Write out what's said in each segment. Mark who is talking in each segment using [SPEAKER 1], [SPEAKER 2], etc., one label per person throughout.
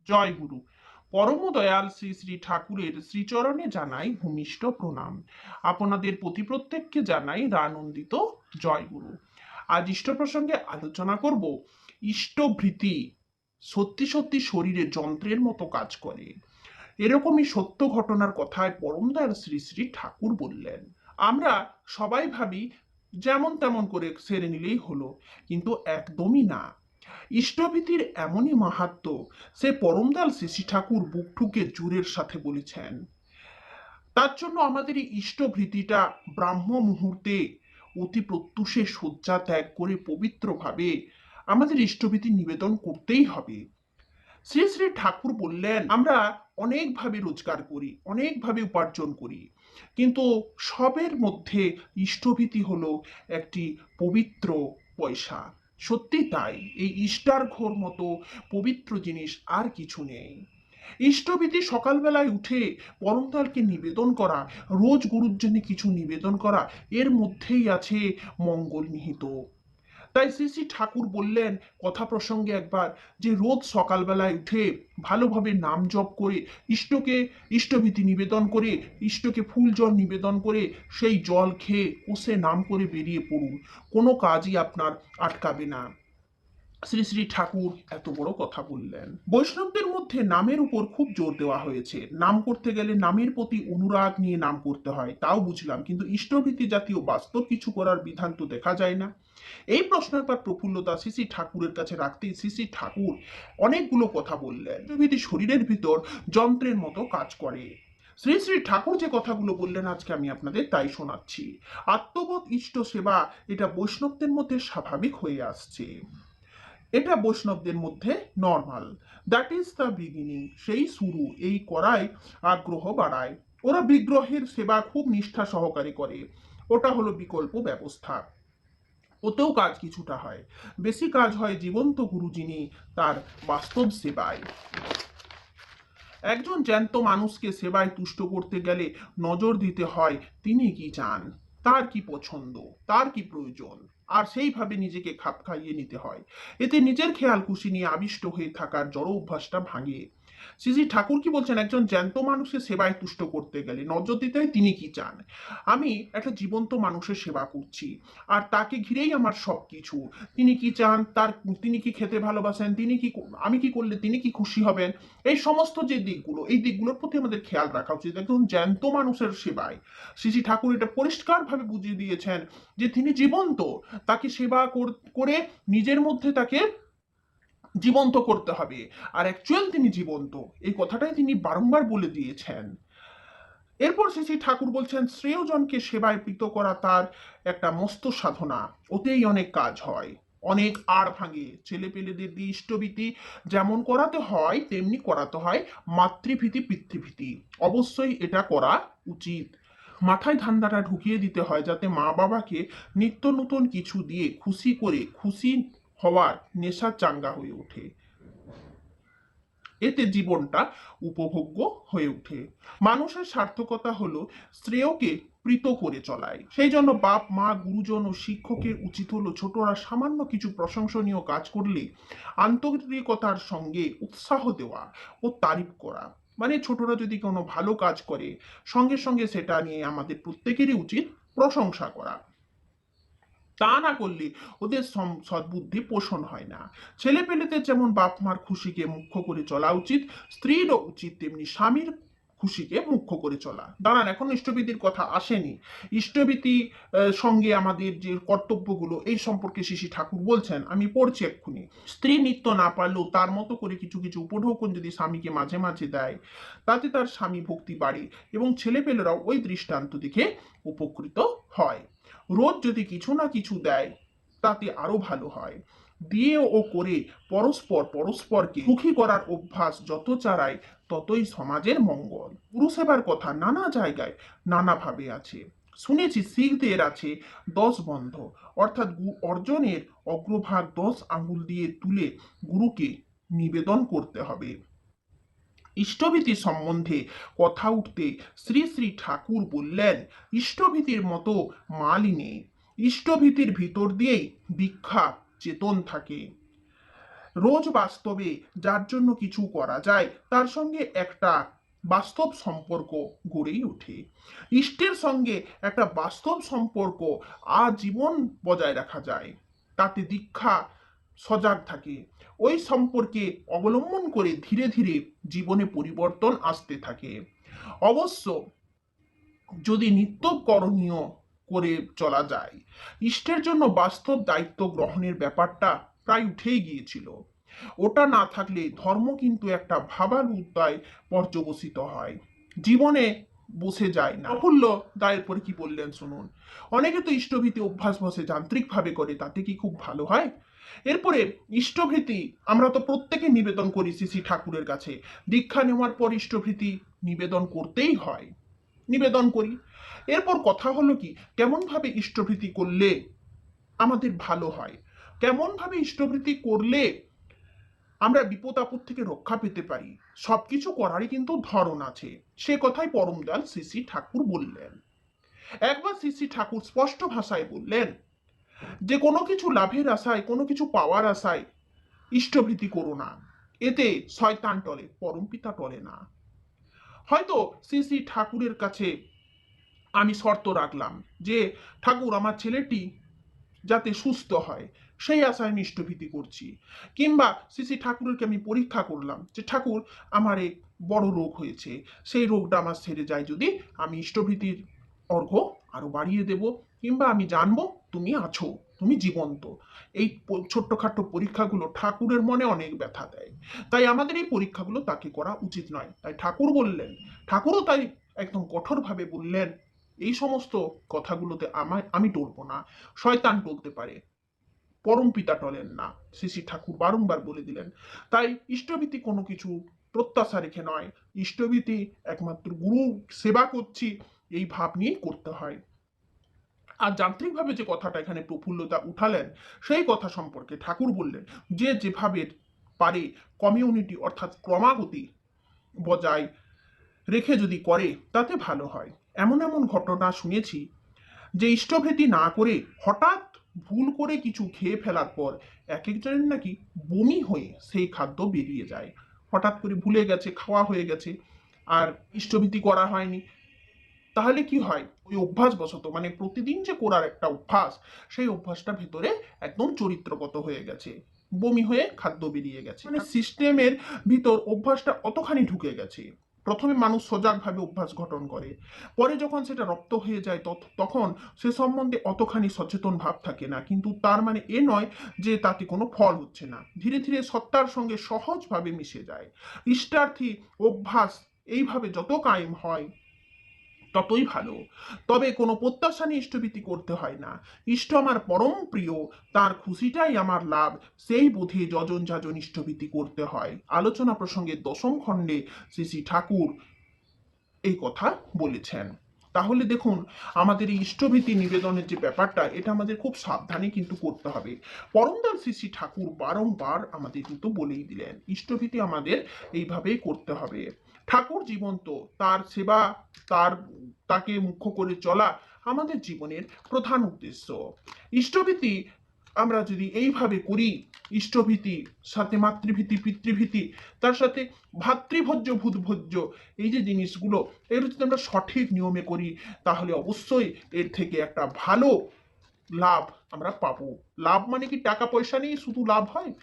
[SPEAKER 1] জয় গুরু। পরম দয়াল শ্রী শ্রী ঠাকুরের শ্রীচরণে জানাই ভূমিষ্ঠ প্রণাম। আপনাদের প্রতি প্রত্যেককে জানাই রানন্দিত জয় গুরু। আজ ইষ্ট প্রসঙ্গে আলোচনা করব ইষ্টভৃতি সত্যি সত্যি শরীরে যন্ত্রের মতো কাজ করে। এরকমই সত্য ঘটনার কথায় পরম দয়াল শ্রী শ্রী ঠাকুর বললেন। আমরা সবাই ভাবি যেমন তেমন করে সেরে নিলেই হলো, কিন্তু একদমই না। ইষ্টভীতির এমনই মাহাত্ম্য, সে পরমদয়াল শ্রী ঠাকুর বুক ঠুকে জোরের সাথে বলেছেন। তার জন্য আমাদের এই ইষ্টভীতিটা ব্রাহ্ম মুহূর্তে অতি প্রত্যুষে শয্যা ত্যাগ করে পবিত্রভাবে আমাদের ইষ্টভীতি নিবেদন করতেই হবে। শ্রী শ্রী ঠাকুর বললেন, আমরা অনেকভাবে রোজগার করি, অনেকভাবে উপার্জন করি, কিন্তু সবের মধ্যে ইষ্টভীতি হলো একটি পবিত্র পয়সা। সত্যি তাই, এই ইষ্টার্ঘ্যর মতো পবিত্র জিনিস আর কিছু নেই। ইষ্টভীতি সকালবেলায় উঠে পরমদয়ালকে নিবেদন করা, রোজ গুরুর জন্য কিছু নিবেদন করা, এর মধ্যেই আছে মঙ্গল নিহিত। তাই শ্রী শ্রী ঠাকুর বললেন কথা প্রসঙ্গে একবার, যে রোজ সকালবেলায় উঠে ভালোভাবে নাম জপ করে ইষ্টকে ইষ্টভীতি নিবেদন করে, ইষ্টকে ফুল জল নিবেদন করে সেই জল খেয়ে কষে নাম করে বেরিয়ে পড়ুন, কোনো কাজই আপনার আটকাবে না। শ্রী শ্রী ঠাকুর এত বড় কথা বললেন। বৈষ্ণবদের মধ্যে নামের উপর খুব জোর দেওয়া হয়েছে। নাম করতে গেলে নামের প্রতি অনুরাগ নিয়ে নাম করতে হয়, তাও বুঝলাম, কিন্তু ইষ্টভীতি জাতীয় বাস্তব কিছু করার বিধান তো দেখা যায় না। এই প্রশ্নের পর প্রফুল্লতা শ্রী শ্রী ঠাকুরের কাছে রাখতেই শ্রী শ্রী ঠাকুর অনেকগুলো কথা বললেন। ইষ্টভীতি শরীরের ভিতর যন্ত্রের মতো কাজ করে। শ্রী শ্রী ঠাকুর যে কথাগুলো বললেন আজকে আমি আপনাদের তাই শোনাচ্ছি। আত্মবোধ ইষ্ট সেবা, এটা বৈষ্ণবদের মধ্যে স্বাভাবিক হয়ে আসছে। এটা বৈষ্ণবদের মধ্যে normal. That is the beginning, সেই শুরু। এই করায় আগ্রহ বাড়ায়। ওরা বিগ্রহের সেবা খুব নিষ্ঠা সহকারে করে, ওটা হলো বিকল্প ব্যবস্থা। ওতেও কাজ কিছুটা হয়, বেশি কাজ হয় জীবন্ত গুরু যিনি তার বাস্তব সেবায়। একজন জ্যান্ত মানুষকে সেবায় তুষ্ট করতে গেলে নজর দিতে হয় তিনি কি চান, তার কি পছন্দ, তার কি প্রয়োজন, আর সেইভাবে নিজেকে খাপ খাইয়ে নিতে হয়। এতে নিজের খেয়াল খুশি নিয়ে আবিষ্ট হয়ে থাকার জড় অভ্যাসটা ভাঙে। শ্রী ঠাকুর কি বলছেন, একজন জ্যান্ত মানুষের সেবায় তুষ্ট করতে গেলে নজর দিতে হয় তিনি কি চান। আমি একটা জীবন্ত মানুষের সেবা করছি, আর তাকে ঘিরেই আমার সব কিছু। তিনি কি চান, তার তিনি কি খেতে ভালোবাসেন, তিনি কি, আমি কি করলে তিনি কি খুশি হবেন, এই সমস্ত যে দিকগুলো, এই দিকগুলোর প্রতি আমাদের খেয়াল রাখা উচিত একজন জ্যান্ত মানুষের সেবায়। শ্রী ঠাকুর এটা পরিষ্কারভাবে বুঝিয়ে দিয়েছেন যে তিনি জীবন্ত, তাকে সেবা করে নিজের মধ্যে তাকে জীবন্ত করতে হবে। আর অ্যাকচুয়াল তিনি জীবন্ত, এই কথাটাই তিনি বারংবার বলে দিয়েছেন। এরপর শ্রী ঠাকুর বলছেন, শ্রেয়জনকে সেবায় প্রীত করা তার একটা মস্ত সাধনা, ওতেই অনেক কাজ হয়, অনেক আড় ভাঙে। ছেলে পেলেদের দিয়ে ইষ্টভীতি যেমন করাতে হয় তেমনি করাতে হয় মাতৃভীতি পিতৃভীতি, অবশ্যই এটা করা উচিত। মাথায় ধান্দাটা ঢুকিয়ে দিতে হয় যাতে মা বাবাকে নিত্য নতুন কিছু দিয়ে খুশি করে খুশি হওয়ার নেশা চাঙ্গা হয়ে ওঠে, এতে জীবনটা উপভোগ্য হয়ে ওঠে। মানুষের সার্থকতা হলো শ্রেয়কে প্রীত করে চলায়। সেই জন্য বাপ মা গুরুজন ও শিক্ষকের উচিত হলো ছোটরা সামান্য কিছু প্রশংসনীয় কাজ করলে আন্তরিকতার সঙ্গে উৎসাহ দেওয়া ও তারিফ করা। মানে ছোটরা যদি কোনো ভালো কাজ করে, সঙ্গে সঙ্গে সেটা নিয়ে আমাদের প্রত্যেকেরই উচিত প্রশংসা করা। তা না করলে ওদের সদ্বুদ্ধি পোষণ হয় না। ছেলে পেলেদের যেমন বাপ মার খুশিকে মুখ্য করে চলা উচিত, স্ত্রীরও উচিত তেমনি স্বামীর খুশিকে মুখ্য করে চলা। দাঁড়ান, এখন ইষ্টভীতির কথা আসেনি। ইষ্টভীতি সঙ্গে আমাদের যে কর্তব্যগুলো এই সম্পর্কে শ্রী ঠাকুর বলছেন, আমি পড়ছি এক্ষুনি। স্ত্রী নিত্য না পারলেও তার মতো করে কিছু কিছু উপঢৌকন যদি স্বামীকে মাঝে মাঝে দেয়, তাতে তার স্বামী ভক্তি বাড়ে এবং ছেলেপেলেরাও ওই দৃষ্টান্ত দেখে উপকৃত হয়। রোজ যদি কিছু না কিছু দেয় তাতে আরো ভালো হয়। দিয়ে ও করে পরস্পরকে সুখী করার অভ্যাস যত চালায় ততই সমাজের মঙ্গল। গুরু সেবার কথা নানা জায়গায় নানাভাবে আছে। শুনেছি শিখদের আছে 10 বন্ধ, অর্থাৎ অর্জনের অগ্রভাগ 10 আঙ্গুল দিয়ে তুলে গুরুকে নিবেদন করতে হবে। ইষ্টভীতি সম্বন্ধে কথা উঠতে শ্রী শ্রী ঠাকুর বললেন, ইষ্টভীতির মতো মালই নেই। ইষ্টভীতির ভিতর দিয়েই দীক্ষা চেতন থাকে। রোজ বাস্তবে যার জন্য কিছু করা যায় তার সঙ্গে একটা বাস্তব সম্পর্ক গড়েই ওঠে। ইষ্টের সঙ্গে একটা বাস্তব সম্পর্ক আজীবন বজায় রাখা যায়। তাতে দীক্ষা সজাগ থাকে। ওই সম্পর্কে অবলম্বন করে ধীরে ধীরে জীবনে পরিবর্তন আসতে থাকে। অবশ্য যদি নিত্য করণীয় করে চলা যায়, ইষ্টের জন্য বাস্তব দায়িত্ব গ্রহণের ব্যাপারটা প্রায় উঠেই গিয়েছিল। ওটা না থাকলে ধর্ম কিন্তু একটা ভাবার উদ্যায় পর্যবসিত হয়, জীবনে বসে যায় না। প্রফুল্ল দায়ের পরে কি বললেন শুনুন। অনেকে তো ইষ্টভীতি অভ্যাস বসে যান্ত্রিকভাবে করে, তাতে কি খুব ভালো হয়? এরপরে ইষ্টভীতি আমরা তো প্রত্যেকে নিবেদন করি শ্রী শ্রী ঠাকুরের কাছে। দীক্ষা নেওয়ার পর ইষ্টভীতি নিবেদন করতেই হয়, নিবেদন করি। এরপর কথা হলো কি, কেমন ভাবে ইষ্টভীতি করলে আমাদের ভালো হয়, কেমন ভাবে ইষ্টভীতি করলে আমরা বিপদ আপদ থেকে রক্ষা পেতে পারি। সবকিছু করারই কিন্তু ধরন আছে, সে কথাই পরম দয়াল শ্রী শ্রী ঠাকুর বললেন। একবার শ্রী শ্রী ঠাকুর স্পষ্ট ভাষায় বললেন যে কোনো কিছু লাভের আশায়, কোনো কিছু পাওয়ার আশায় ইষ্টভীতি করো না, এতে শয়তান টলে, পরম পিতা টলে না। হয়তো শ্রী শ্রী ঠাকুরের কাছে আমি শর্ত রাখলাম যে ঠাকুর আমার ছেলেটি যাতে সুস্থ হয়, সেই আশায় আমি ইষ্টভীতি করছি। কিংবা শ্রী শ্রী ঠাকুরকে আমি পরীক্ষা করলাম যে ঠাকুর আমার এক বড় রোগ হয়েছে, সেই রোগটা আমার সেরে যায় যদি, আমি ইষ্টভীতির অর্ঘ্য আরো বাড়িয়ে দেব। কিংবা আমি জানবো তুমি আছো, তুমি জীবন্ত। এই ছোট্টখাট্ট পরীক্ষাগুলো ঠাকুরের মনে অনেক ব্যথা দেয়, তাই আমাদের এই পরীক্ষাগুলো তাকে করা উচিত নয়। তাই ঠাকুর বললেন, ঠাকুরও তাই একদম কঠোরভাবে বললেন এই সমস্ত কথাগুলোতে আমি টলবো না, শয়তান টলতে পারে, পরম পিতা টলেন না, শ্রী শ্রী ঠাকুর বারংবার বলে দিলেন। তাই ইষ্টভীতি কোনো কিছু প্রত্যাশা রেখে নয়, ইষ্টভীতি একমাত্র গুরু সেবা করছি এই ভাব নিয়েই করতে হয়। আর যান্ত্রিকভাবে যে কথাটা এখানে প্রফুল্লতা উঠালেন, সেই কথা সম্পর্কে ঠাকুর বললেন যে যেভাবে পারে কমিউনিটি অর্থাৎ ক্রমাগতি বজায় রেখে যদি করে তাতে ভালো হয়। এমন এমন ঘটনা শুনেছি যে ইষ্টভীতি না করে হঠাৎ ভুল করে কিছু খেয়ে ফেলার পর এক একজনের নাকি বমি হয়ে সেই খাদ্য বেরিয়ে যায়। হঠাৎ করে ভুলে গেছে, খাওয়া হয়ে গেছে, আর ইষ্টভীতি করা হয়নি। তাহলে কি হয়, ওই অভ্যাসবশত মানে প্রতিদিন যে করার একটা অভ্যাস, সেই অভ্যাসটা ভেতরে একদম চরিত্রগত হয়ে গেছে, বমি হয়ে খাদ্য বেরিয়ে গেছে, মানে সিস্টেমের ভিতর অভ্যাসটা অতখানি ঢুকে গেছে। প্রথমে মানুষ সজাগভাবে অভ্যাস গঠন করে, পরে যখন সেটা রপ্ত হয়ে যায় তখন সে সম্বন্ধে অতখানি সচেতন ভাব থাকে না। কিন্তু তার মানে এ নয় যে তাতে কোনো ফল হচ্ছে না, ধীরে ধীরে সত্তার সঙ্গে সহজভাবে মিশে যায়। ইষ্টার্থী অভ্যাস এইভাবে যত কায়েম হয় ততই ভালো। তবে কোনো প্রত্যাশা নিয়ে ইষ্টভীতি করতে হয় না। ইষ্ট আমার পরম প্রিয়, তার খুশিটাই আমার লাভ, সেই বোধে যজন যাজন ইষ্টভীতি করতে হয়। আলোচনা প্রসঙ্গে দশম খণ্ডে শ্রী শ্রী ঠাকুর এই কথা বলেছেন। তাহলে দেখুন, আমাদের এই ইষ্টভীতি নিবেদনের যে ব্যাপারটা, এটা আমাদের খুব সাবধানে কিন্তু করতে হবে। পরমদয়াল শ্রী শ্রী ঠাকুর বারংবার আমাদের কিন্তু বলেই দিলেন ইষ্টভীতি আমাদের এইভাবেই করতে হবে। ঠাকুর জীবন্ত, তার সেবা, তার তাকে মুখ্য করে চলা আমাদের জীবনের প্রধান উদ্দেশ্য। ইষ্টভীতি আমরা যদি এইভাবে করি, ইষ্টভীতি সাথে মাতৃভীতি, পিতৃভীতি, তার সাথে ভাতৃভোজ্য ভূতভোজ্য, এই যে জিনিসগুলো, এগুলো যদি আমরা সঠিক নিয়মে করি, তাহলে অবশ্যই এর থেকে একটা ভালো লাভ আমরা পাবো। লাভ মানে কি টাকা পয়সা নিয়ে শুধু লাভ হয়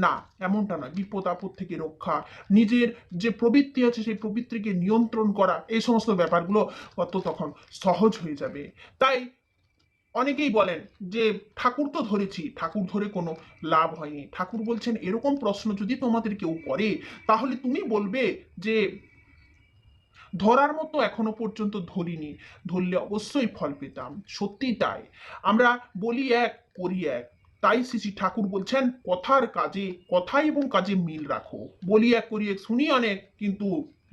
[SPEAKER 1] না, এমনটা নয়। বিপদ আপদ থেকে রক্ষা, নিজের যে প্রবৃত্তি আছে সেই প্রবৃত্তিকে নিয়ন্ত্রণ করা, এই সমস্ত ব্যাপারগুলো কত তখন সহজ হয়ে যাবে। তাই অনেকেই বলেন যে ঠাকুর তো ধরেছি, ঠাকুর ধরে কোনো লাভ হয়নি। ঠাকুর বলছেন এরকম প্রশ্ন যদি তোমাদের কেউ করে, তাহলে তুমি বলবে যে ধরার মতো এখনো পর্যন্ত ধরিনি, ধরলে অবশ্যই ফল পেতাম। সত্যি তাই, আমরা বলি এক, করি এক। তাই শ্রী ঠাকুর বলছেন কথার কাজে, কথাই এবং কাজে মিল রাখো। বলি এক, করি এক শুনি অনেক, কিন্তু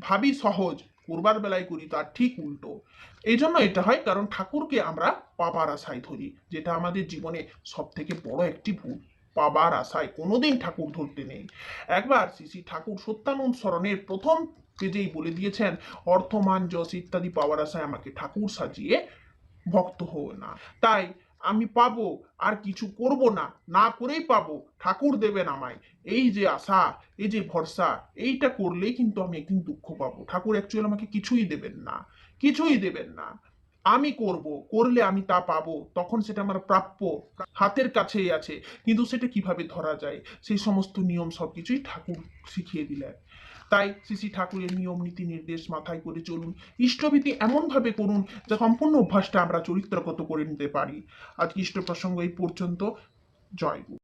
[SPEAKER 1] ভাবি সহজ, করবার বেলায় করি তার ঠিক উল্টো। এই জন্য এটা হয় কারণ ঠাকুরকে আমরা পাবার আশায় ধরি, যেটা আমাদের জীবনে সব থেকে বড় একটি ভুল। পাবার আশায় কোনোদিন ঠাকুর ধরতে নেই। একবার শ্রী ঠাকুর সত্যানন্দ স্মরণের প্রথম পেজেই বলে দিয়েছেন, অর্থ মান যশ ইত্যাদি পাওয়ার আশায় আমাকে ঠাকুর সাজিয়ে ভক্ত হও না। তাই আমি পাবো, আর কিছু করব না, না করেই পাবো, ঠাকুর দেবেন আমায়, এই যে আশা, এই যে ভরসা, এইটা করলেই কিন্তু আমি একদিন দুঃখ পাবো। ঠাকুর অ্যাকচুয়ালি আমাকে কিছুই দেবেন না, কিছুই দেবেন না। আমি করব, করলে আমি তা পাবো, তখন সেটা আমার প্রাপ্য, হাতের কাছেই আছে। কিন্তু সেটা কিভাবে ধরা যায়, সেই সমস্ত নিয়ম সবকিছুই ঠাকুর শিখিয়ে দিলেন। তাই শ্রী শ্রী ঠাকুরের নিয়ম নীতি নির্দেশ মাথায় করে চলুন, ইষ্টভীতি এমন ভাবে করুন যা সম্পূর্ণ অভ্যাসটা আমরা চরিত্রগত করে নিতে পারি। আজকে ইষ্ট প্রসঙ্গ এই পর্যন্ত। জয় গুরু।